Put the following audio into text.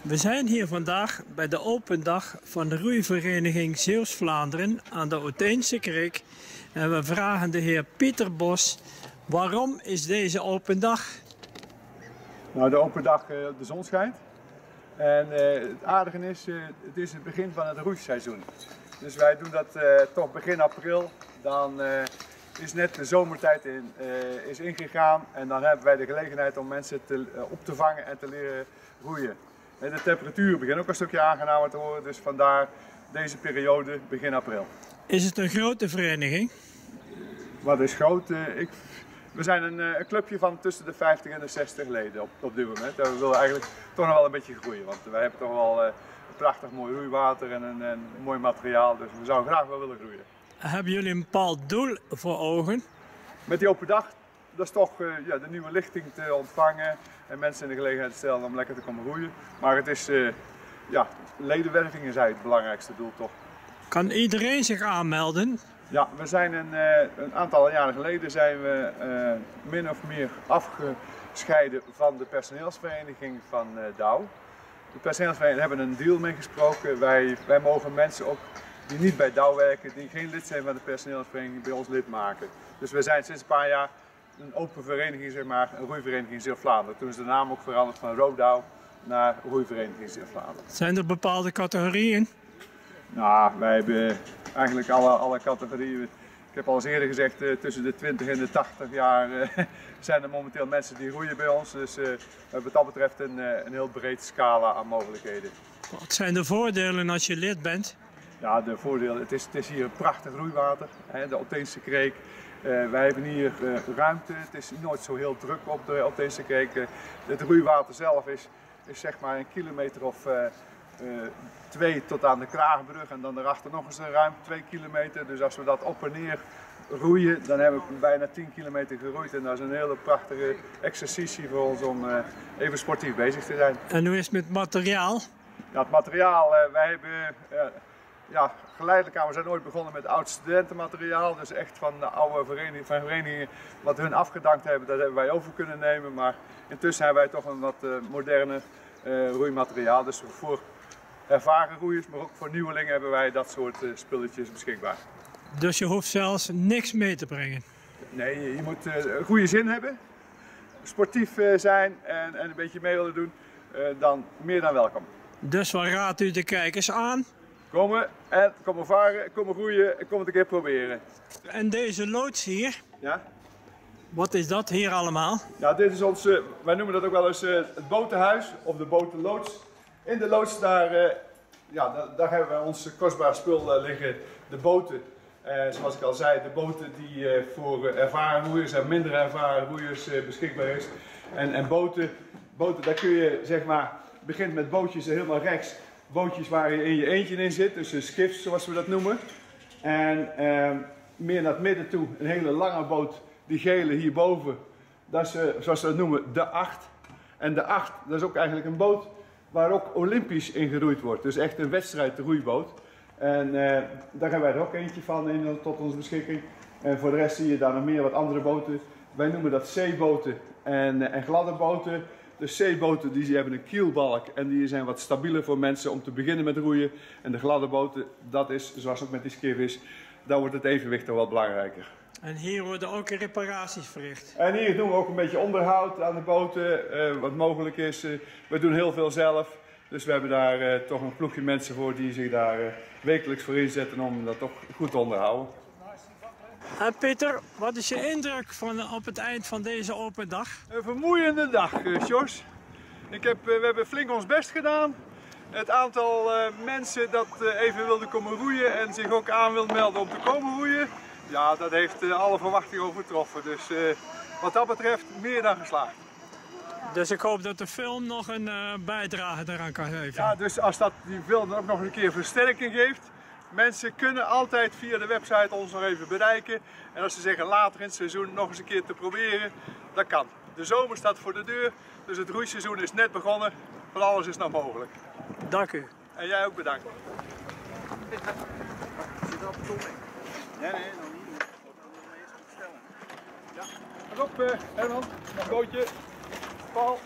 We zijn hier vandaag bij de open dag van de roeivereniging Zeeuws-Vlaanderen aan de Ooteense Kreek. En we vragen de heer Pieter Bos, waarom is deze open dag? Nou, de open dag, de zon schijnt. En het aardige is, het is het begin van het roeiseizoen. Dus wij doen dat toch begin april. Dan is net de zomertijd is ingegaan en dan hebben wij de gelegenheid om mensen op te vangen en te leren roeien. En de temperatuur begint ook een stukje aangenamer te worden, dus vandaar deze periode begin april. Is het een grote vereniging? Wat is groot? We zijn een clubje van tussen de 50 en de 60 leden op dit moment. En we willen eigenlijk toch nog wel een beetje groeien, want wij hebben toch wel een prachtig mooi roeiwater en een mooi materiaal, dus we zouden graag wel willen groeien. Hebben jullie een bepaald doel voor ogen? Met die open dag, dat is toch de nieuwe lichting te ontvangen en mensen in de gelegenheid te stellen om lekker te komen roeien. Maar het is, ledenwerving is eigenlijk het belangrijkste doel toch. Kan iedereen zich aanmelden? Ja, we zijn een aantal jaren geleden zijn we min of meer afgescheiden van de personeelsvereniging van Douw. De personeelsvereniging hebben een deal meegesproken. Wij mogen mensen ook die niet bij Douw werken, die geen lid zijn van de personeelsvereniging, bij ons lid maken. Dus we zijn sinds een paar jaar een open vereniging, zeg maar, een roeivereniging Zeeuws-Vlaanderen. Toen is de naam ook veranderd van Roodouw naar roeivereniging Zeeuws-Vlaanderen. Zijn er bepaalde categorieën? Nou, wij hebben eigenlijk alle categorieën. Ik heb al eens eerder gezegd, tussen de 20 en de 80 jaar zijn er momenteel mensen die roeien bij ons. Dus we hebben wat dat betreft een heel breed scala aan mogelijkheden. Wat zijn de voordelen als je lid bent? Ja, de voordelen. Het is hier een prachtig roeiwater, de Ooteense Kreek. Wij hebben hier ruimte. Het is nooit zo heel druk op de Ooteense Kreek. Het roeiwater zelf is zeg maar een kilometer of 2 tot aan de Kraagbrug en dan daarachter nog eens ruim 2 kilometer. Dus als we dat op en neer roeien, dan hebben we bijna 10 kilometer geroeid. En dat is een hele prachtige exercitie voor ons om even sportief bezig te zijn. En hoe is het met materiaal? Ja, het materiaal, wij hebben geleidelijk aan, we zijn ooit begonnen met oud studentenmateriaal. Dus echt van de oude verenigingen, wat hun afgedankt hebben, dat hebben wij over kunnen nemen. Maar intussen hebben wij toch een wat moderne roeimateriaal. Dus voor ervaren roeiers, maar ook voor nieuwelingen hebben wij dat soort spulletjes beschikbaar. Dus je hoeft zelfs niks mee te brengen? Nee, je moet een goede zin hebben, sportief zijn en een beetje mee willen doen, dan meer dan welkom. Dus wat raadt u de kijkers aan? Komen varen, komen roeien en kom het een keer proberen. En deze loods hier? Ja? Wat is dat hier allemaal? Ja, dit is ons, wij noemen dat ook wel eens het botenhuis of de botenloods. In de loods daar hebben we ons kostbaar spul liggen, de boten. Zoals ik al zei, de boten die voor ervaren roeiers en minder ervaren roeiers beschikbaar is. En boten, daar kun je zeg maar, begint met bootjes helemaal rechts. Bootjes waar je in je eentje in zit, dus een skiffs zoals we dat noemen. En meer naar het midden toe, een hele lange boot, die gele hierboven. Dat is, zoals we dat noemen, de 8. En de 8, dat is ook eigenlijk een boot waar ook olympisch in geroeid wordt. Dus echt een wedstrijd roeiboot. En daar hebben wij er ook eentje van tot onze beschikking. En voor de rest zie je daar nog meer wat andere boten. Wij noemen dat zeeboten en gladde boten. De zeeboten die hebben een kielbalk en die zijn wat stabieler voor mensen om te beginnen met roeien. En de gladde boten, dat is zoals ook met die skiff is, daar wordt het evenwicht toch wel belangrijker. En hier worden ook reparaties verricht? En hier doen we ook een beetje onderhoud aan de boten, wat mogelijk is. We doen heel veel zelf, dus we hebben daar toch een ploegje mensen voor die zich daar wekelijks voor inzetten om dat toch goed te onderhouden. En Pieter, wat is je indruk op het eind van deze open dag? Een vermoeiende dag, Sjors. We hebben flink ons best gedaan. Het aantal mensen dat even wilde komen roeien en zich ook aan wil melden om te komen roeien, ja, dat heeft alle verwachtingen overtroffen. Dus wat dat betreft meer dan geslaagd. Dus ik hoop dat de film nog een bijdrage eraan kan geven. Ja, dus als die film dan ook nog een keer versterking geeft. Mensen kunnen altijd via de website ons nog even bereiken. En als ze zeggen later in het seizoen nog eens een keer te proberen, dat kan. De zomer staat voor de deur, dus het roeiseizoen is net begonnen. Van alles is nog mogelijk. Dank u. En jij ook bedankt. Zit er op de tol in? Nee, nog niet. Ik moet nog eerst bestellen. Ja. Pas op, Herman. Een bootje. Paul.